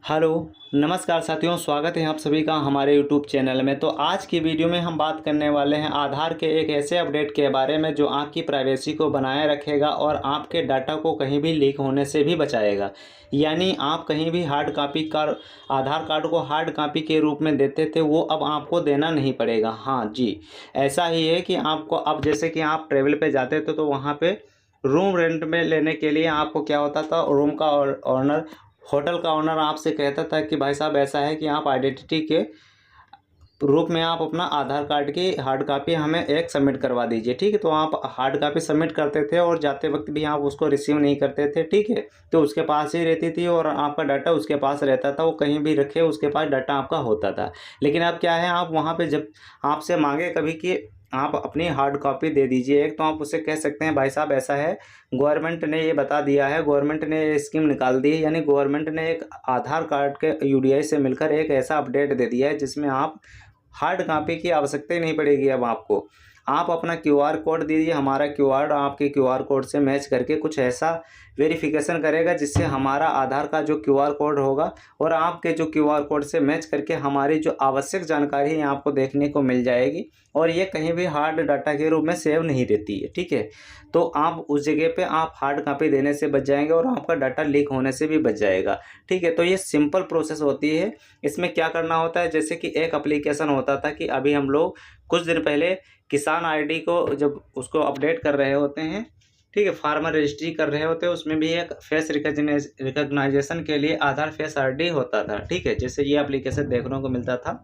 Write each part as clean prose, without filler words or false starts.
Hello, नमस्कार साथियों, स्वागत है आप सभी का हमारे यूट्यूब चैनल में। तो आज की वीडियो में हम बात करने वाले हैं आधार के एक ऐसे अपडेट के बारे में जो आपकी प्राइवेसी को बनाए रखेगा और आपके डाटा को कहीं भी लीक होने से भी बचाएगा। यानी आप कहीं भी हार्ड कॉपी का आधार कार्ड को हार्ड कॉपी के रूप में देते थे, वो अब आपको देना नहीं पड़ेगा। हाँ जी, ऐसा ही है कि आपको अब जैसे कि आप ट्रैवल पे जाते थे तो वहाँ पे रूम रेंट में लेने के लिए आपको क्या होता था, रूम का ऑनर, होटल का ओनर आपसे कहता था कि भाई साहब ऐसा है कि आप आइडेंटिटी के रूप में आप अपना आधार कार्ड की हार्ड कॉपी हमें एक सबमिट करवा दीजिए। ठीक है, तो आप हार्ड कॉपी सबमिट करते थे और जाते वक्त भी आप उसको रिसीव नहीं करते थे। ठीक है, तो उसके पास ही रहती थी और आपका डाटा उसके पास रहता था, वो कहीं भी रखे उसके पास डाटा आपका होता था। लेकिन अब क्या है, आप वहाँ पे जब आपसे मांगे कभी कि आप अपनी हार्ड कॉपी दे दीजिए एक, तो आप उससे कह सकते हैं भाई साहब ऐसा है, गवर्नमेंट ने ये बता दिया है, गवर्नमेंट ने ये स्कीम निकाल दी है। यानी गवर्नमेंट ने एक आधार कार्ड के यूडीआई से मिलकर एक ऐसा अपडेट दे दिया है जिसमें आप हार्ड कॉपी की आवश्यकता ही नहीं पड़ेगी। अब आपको आप अपना क्यूआर कोड दीजिए, हमारा क्यूआर आपके क्यूआर कोड से मैच करके कुछ ऐसा वेरिफिकेशन करेगा जिससे हमारा आधार का जो क्यूआर कोड होगा और आपके जो क्यूआर कोड से मैच करके हमारी जो आवश्यक जानकारी है आपको देखने को मिल जाएगी। और ये कहीं भी हार्ड डाटा के रूप में सेव नहीं रहती है। ठीक है, तो आप उस जगह पे आप हार्ड कॉपी देने से बच जाएंगे और आपका डाटा लीक होने से भी बच जाएगा। ठीक है, तो ये सिंपल प्रोसेस होती है। इसमें क्या करना होता है, जैसे कि एक एप्लीकेशन होता था कि अभी हम लोग कुछ दिन पहले किसान आईडी को जब उसको अपडेट कर रहे होते हैं, ठीक है, फार्मर रजिस्ट्री कर रहे होते हैं, उसमें भी एक फेस रिकग्नाइजेशन के लिए आधार फेस आईडी होता था। ठीक है, जैसे ये एप्लीकेशन देखने को मिलता था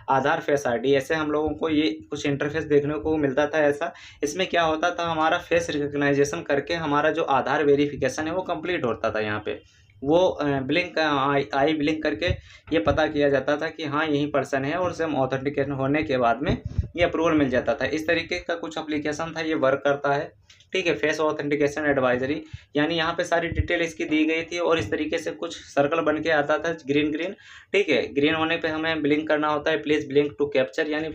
आधार फेस आईडी, ऐसे हम लोगों को ये कुछ इंटरफेस देखने को मिलता था ऐसा। इसमें क्या होता था, हमारा फेस रिकग्नाइजेशन करके हमारा जो आधार वेरिफिकेशन है वो कंप्लीट होता था। यहाँ पे वो ब्लिंक आई ब्लिंक करके ये पता किया जाता था कि हाँ यही पर्सन है, और उसे हम ऑथेंटिकेशन होने के बाद में ये अप्रूवल मिल जाता था। इस तरीके का कुछ एप्लीकेशन था, ये वर्क करता है। ठीक है, फेस ऑथेंटिकेशन एडवाइजरी, यानी यहाँ पे सारी डिटेल इसकी दी गई थी और इस तरीके से कुछ सर्कल बन के आता था ग्रीन ग्रीन। ठीक है, ग्रीन होने पे हमें ब्लिंक करना होता है, प्लीज़ ब्लिंक टू कैप्चर, यानी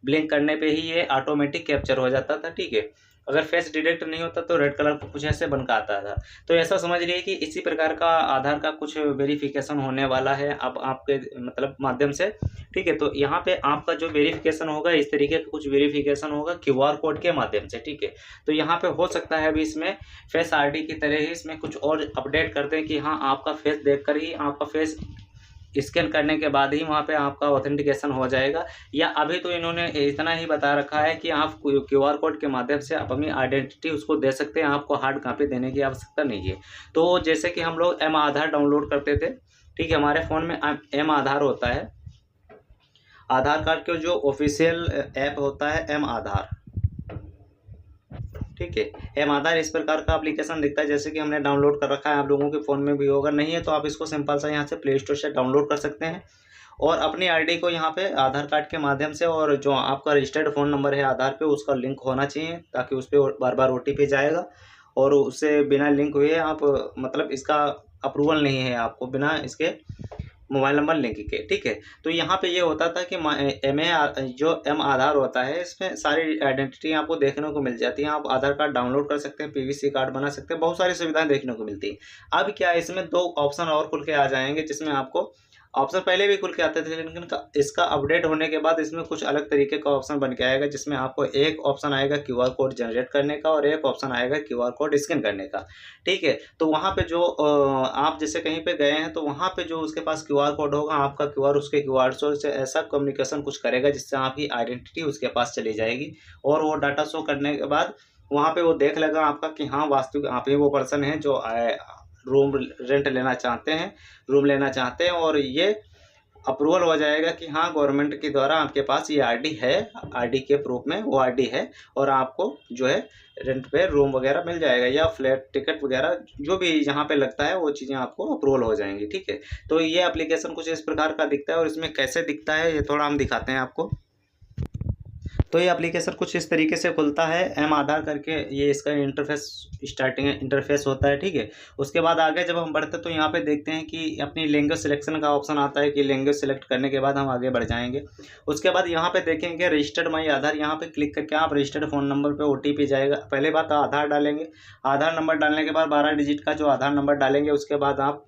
ब्लिंक करने पे ही ये ऑटोमेटिक कैप्चर हो जाता था। ठीक है, अगर फेस डिटेक्ट नहीं होता तो रेड कलर का कुछ ऐसे बन के आता था। तो ऐसा समझ लीजिए कि इसी प्रकार का आधार का कुछ वेरिफिकेशन होने वाला है अब आपके मतलब माध्यम से। ठीक है, तो यहाँ पे आपका जो वेरिफिकेशन होगा इस तरीके का कुछ वेरिफिकेशन होगा क्यूआर कोड के माध्यम से। ठीक है, तो यहाँ पे हो सकता है अभी इसमें फेस आईडी की तरह ही इसमें कुछ और अपडेट कर दें कि हाँ आपका फेस देखकर ही आपका फेस स्कैन करने के बाद ही वहाँ पे आपका ऑथेंटिकेशन हो जाएगा। या अभी तो इन्होंने इतना ही बता रखा है कि आप क्यूआर कोड के माध्यम से आप अपनी आइडेंटिटी उसको दे सकते हैं, आपको हार्ड कॉपी देने की आवश्यकता नहीं है। तो जैसे कि हम लोग एम आधार डाउनलोड करते थे, ठीक है, हमारे फ़ोन में एम आधार होता है, आधार कार्ड के जो ऑफिशियल ऐप होता है एम आधार। ठीक है, एम आधार इस प्रकार का एप्लीकेशन दिखता है, जैसे कि हमने डाउनलोड कर रखा है, आप लोगों के फ़ोन में भी होगा। नहीं है तो आप इसको सिंपल सा यहाँ से प्ले स्टोर से डाउनलोड कर सकते हैं और अपनी आईडी को यहाँ पे आधार कार्ड के माध्यम से, और जो आपका रजिस्टर्ड फ़ोन नंबर है आधार पे उसका लिंक होना चाहिए, ताकि उस पर बार बार ओटीपी जाएगा और उससे बिना लिंक हुए आप मतलब इसका अप्रूवल नहीं है आपको बिना इसके मोबाइल नंबर लिंक के। ठीक है, तो यहाँ पे ये होता था कि जो एम आधार होता है इसमें सारी आइडेंटिटी आपको देखने को मिल जाती है। आप आधार कार्ड डाउनलोड कर सकते हैं, पीवीसी कार्ड बना सकते हैं, बहुत सारी सुविधाएं देखने को मिलती है। अब क्या है, इसमें दो ऑप्शन और खुल के आ जाएंगे, जिसमें आपको ऑप्शन पहले भी खुल के आते थे लेकिन इसका अपडेट होने के बाद इसमें कुछ अलग तरीके का ऑप्शन बन के आएगा, जिसमें आपको एक ऑप्शन आएगा क्यूआर कोड जनरेट करने का और एक ऑप्शन आएगा क्यूआर कोड स्कैन करने का। ठीक है, तो वहाँ पे जो आप जैसे कहीं पे गए हैं तो वहाँ पे जो उसके पास क्यूआर कोड होगा, आपका क्यूआर उसके क्यूआर से ऐसा कम्युनिकेशन कुछ करेगा जिससे आपकी आइडेंटिटी उसके पास चली जाएगी और वो डाटा शो करने के बाद वहाँ पे वो देख लेगा आपका कि हाँ वास्तविक आप ही वो पर्सन है जो रूम रेंट लेना चाहते हैं, रूम लेना चाहते हैं, और ये अप्रूवल हो जाएगा कि हाँ गवर्नमेंट के द्वारा आपके पास ये आईडी है, आईडी के प्रूफ में वो आईडी है, और आपको जो है रेंट पे रूम वगैरह मिल जाएगा या फ्लैट टिकट वगैरह जो भी यहाँ पे लगता है वो चीज़ें आपको अप्रूवल हो जाएंगी। ठीक है, तो ये एप्लीकेशन कुछ इस प्रकार का दिखता है और इसमें कैसे दिखता है ये थोड़ा हम दिखाते हैं आपको। तो ये एप्लीकेशन कुछ इस तरीके से खुलता है, एम आधार करके ये इसका इंटरफेस स्टार्टिंग इंटरफेस होता है। ठीक है, उसके बाद आगे जब हम बढ़ते तो यहाँ पे देखते हैं कि अपनी लैंग्वेज सिलेक्शन का ऑप्शन आता है कि लैंग्वेज सेलेक्ट करने के बाद हम आगे बढ़ जाएंगे। उसके बाद यहाँ पे देखेंगे रजिस्टर्ड माई आधार, यहाँ पे क्लिक करके आप रजिस्टर्ड फ़ोन नंबर पे ओटीपी जाएगा। पहले बात आधार डालेंगे, आधार नंबर डालने के बाद 12 डिजिट का जो आधार नंबर डालेंगे, उसके बाद आप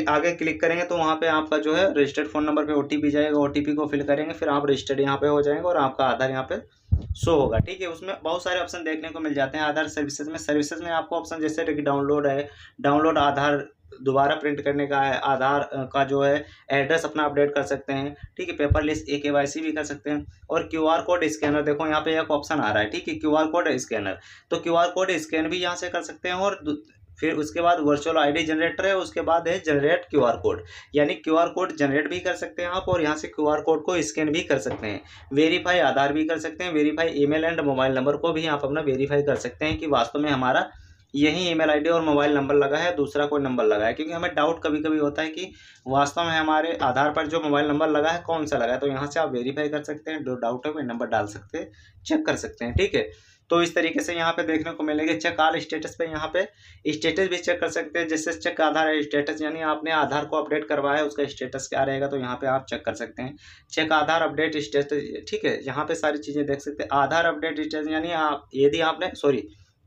आगे क्लिक करेंगे तो वहाँ पे आपका जो है रजिस्टर्ड फ़ोन नंबर पे OTP जाएगा, OTP को फिल करेंगे, फिर आप रजिस्टर्ड यहाँ पे हो जाएंगे और आपका आधार यहाँ पे शो होगा। ठीक है, उसमें बहुत सारे ऑप्शन देखने को मिल जाते हैं आधार सर्विसेज में आपको ऑप्शन जैसे कि डाउनलोड है, डाउनलोड आधार दोबारा प्रिंट करने का है, आधार का जो है एड्रेस अपना अपडेट कर सकते हैं। ठीक है, पेपर लिस्ट KYC भी कर सकते हैं, और QR कोड स्कैनर देखो यहाँ पे एक ऑप्शन आ रहा है। ठीक है, QR कोड स्कैनर, तो QR कोड स्कैन भी यहाँ से कर सकते हैं। और फिर उसके बाद वर्चुअल ID जनरेटर है, उसके बाद है जनरेट QR कोड, यानी QR कोड जनरेट भी कर सकते हैं आप और यहाँ से QR कोड को स्कैन भी कर सकते हैं। वेरीफाई आधार भी कर सकते हैं, verify email and mobile number को भी आप अपना वेरीफाई कर सकते हैं कि वास्तव में हमारा यही ईमेल ID और मोबाइल नंबर लगा है, दूसरा कोई नंबर लगा है। क्योंकि हमें डाउट कभी कभी होता है कि वास्तव में हमारे आधार पर जो मोबाइल नंबर लगा है कौन सा लगा है, तो यहाँ से आप वेरीफाई कर सकते हैं, जो डाउट है वो नंबर डाल सकते हैं, चेक कर सकते हैं। ठीक है, तो इस तरीके से यहाँ पे देखने को मिलेंगे। चेक ऑल स्टेटस पे यहाँ पे स्टेटस भी चेक कर सकते हैं, जैसे चेक आधार स्टेटस, यानी आपने आधार को अपडेट करवाया है उसका स्टेटस क्या रहेगा, तो यहाँ पे आप चेक कर सकते हैं। चेक आधार अपडेट स्टेटस, ठीक है, यहाँ पे सारी चीज़ें देख सकते हैं। आधार अपडेट स्टेटस यानी आप यदि आपने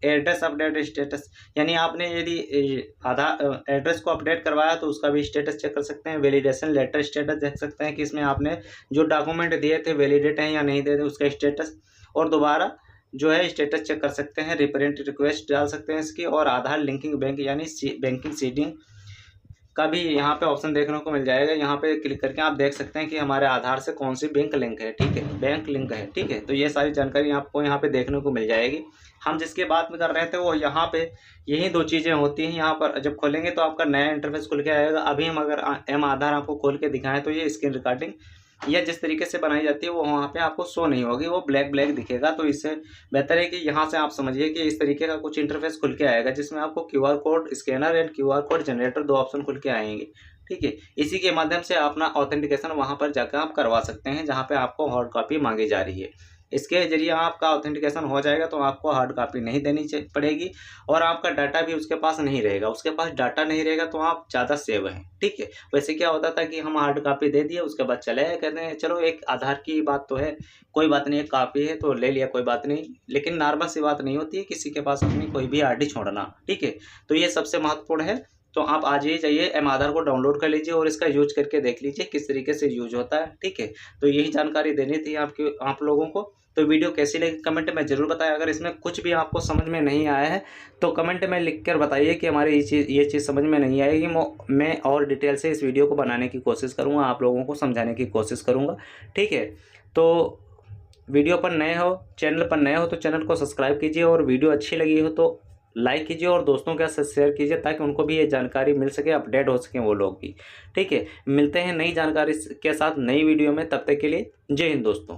एड्रेस अपडेट स्टेटस, यानी आपने यदि आधार एड्रेस को अपडेट करवाया तो उसका भी स्टेटस चेक कर सकते हैं। वैलिडेशन लेटर स्टेटस देख सकते हैं कि इसमें आपने जो डॉक्यूमेंट दिए थे वैलिडेट हैं या नहीं दिए थे उसका स्टेटस, और दोबारा जो है स्टेटस चेक कर सकते हैं। रिप्रेजेंट रिक्वेस्ट डाल सकते हैं इसकी, और आधार लिंकिंग बैंक यानी बैंकिंग सीडिंग का भी यहाँ पे ऑप्शन देखने को मिल जाएगा। यहाँ पे क्लिक करके आप देख सकते हैं कि हमारे आधार से कौन सी बैंक लिंक है। ठीक है, बैंक लिंक है। ठीक है, तो ये सारी जानकारी आपको यहाँ पे देखने को मिल जाएगी। हम जिसके बात में कर रहे थे वो यहाँ पे यही दो चीज़ें होती हैं। यहाँ पर जब खोलेंगे तो आपका नया इंटरफेस खुल के आएगा। अभी हम अगर एम आधार आपको खोल के दिखाएं तो ये स्क्रीन रिकॉर्डिंग या जिस तरीके से बनाई जाती है वो वहाँ पे आपको शो नहीं होगी, वो ब्लैक दिखेगा। तो इससे बेहतर है कि यहाँ से आप समझिए कि इस तरीके का कुछ इंटरफेस खुल के आएगा जिसमें आपको QR code scanner and QR code generator दो ऑप्शन खुल के आएंगे। ठीक है, इसी के माध्यम से अपना ऑथेंटिकेशन वहाँ पर जाकर आप करवा सकते हैं जहाँ पे आपको हार्ड कॉपी मांगी जा रही है। इसके जरिए आपका ऑथेंटिकेशन हो जाएगा तो आपको हार्ड कॉपी नहीं देनी पड़ेगी, और आपका डाटा भी उसके पास नहीं रहेगा। उसके पास डाटा नहीं रहेगा तो आप ज़्यादा सेव हैं। ठीक है, वैसे क्या होता था कि हम हार्ड कॉपी दे दिए उसके बाद चले आए, कहते हैं चलो एक आधार की बात तो है, कोई बात नहीं, एक कॉपी है तो ले लिया, कोई बात नहीं। लेकिन नॉर्मल सी बात नहीं होती है किसी के पास अपनी कोई भी RD छोड़ना। ठीक है, तो ये सबसे महत्वपूर्ण है। तो आप आज ही जाइए एम आधार को डाउनलोड कर लीजिए और इसका यूज करके देख लीजिए किस तरीके से यूज होता है। ठीक है, तो यही जानकारी देनी थी आप लोगों को। तो वीडियो कैसी लगी कमेंट में ज़रूर बताएं। अगर इसमें कुछ भी आपको समझ में नहीं आया है तो कमेंट में लिख कर बताइए कि हमारी ये चीज़ समझ में नहीं आएगी। मैं और डिटेल से इस वीडियो को बनाने की कोशिश करूँगा, आप लोगों को समझाने की कोशिश करूँगा। ठीक है, तो वीडियो पर नए हो, चैनल पर नए हो तो चैनल को सब्सक्राइब कीजिए, और वीडियो अच्छी लगी हो तो लाइक कीजिए और दोस्तों के साथ शेयर कीजिए ताकि उनको भी ये जानकारी मिल सके, अपडेट हो सकें वो लोग भी। ठीक है, मिलते हैं नई जानकारी के साथ नई वीडियो में, तब तक के लिए जय हिंद दोस्तों।